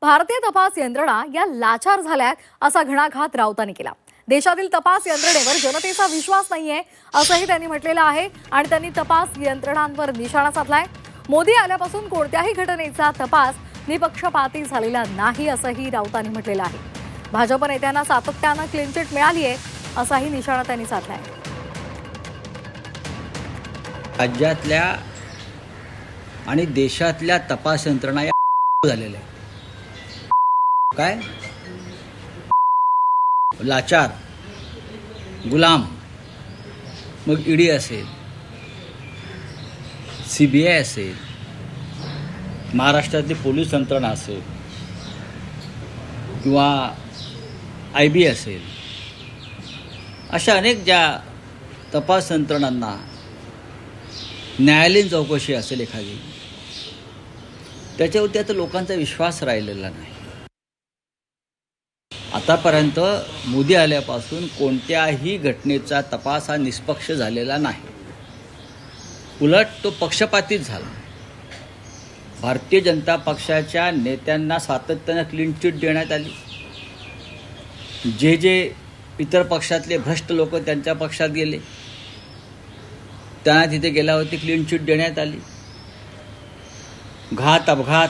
भारतीय तपास यंत्रणा या लाचार झाल्यात असा घणाघात राऊतांनी केला। देशातील तपास यंत्रणेवर जनतेचा विश्वास नाहीये असंही त्यांनी म्हटलेलं आहे आणि त्यांनी तपास यंत्रणांवर निशाणा साधलाय। मोदी आल्यापासून कोणत्याही घटनेचा तपास निपक्षपाती झालेला नाही असंही राऊतांनी म्हटलेलं आहे। भाजप नेत्यांना सातत्यानं क्लीन चिट मिळाली आहे असाही निशाणा त्यांनी साधलाय। राज्यातल्या आणि देशातल्या तपास यंत्रणा या झालेल्या आहेत। काय लाचार गुलाम, मग ईडी असेल, CBI असेल, महाराष्ट्रातली पोलीस यंत्रणा असेल किंवा IB असेल, अशा अनेक ज्या तपास यंत्रणांना न्यायालयीन चौकशी असेल एखादी, त्याच्यावरती आता लोकांचा विश्वास राहिलेला नाही। आतापर्यंत मोदी आल्यापासून कोणत्याही घटनेचा तपास हा निष्पक्ष झालेला नाही, उलट तो पक्षपातीच झाला। भारतीय जनता पक्षाच्या नेत्यांना सातत्यानं क्लीन चिट देण्यात आली। जे इतर पक्षातले भ्रष्ट लोक त्यांच्या पक्षात गेले त्यांना तिथे गेल्यावरती क्लीन चिट देण्यात आली। घात अपघात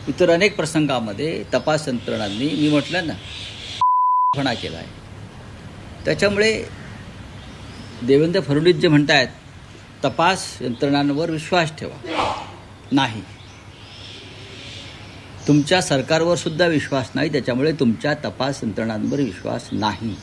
इतर अनेक प्रसंगामध्ये तपास यंत्रणांनी, मी म्हटलं ना, फणा केला आहे। त्याच्यामुळे देवेंद्र फडणवीस जे म्हणत आहेत तपास यंत्रणांवर विश्वास ठेवा, नाही, तुमच्या सरकारवर सुद्धा विश्वास नाही, त्याच्यामुळे तुमच्या तपास यंत्रणांवर विश्वास नाही।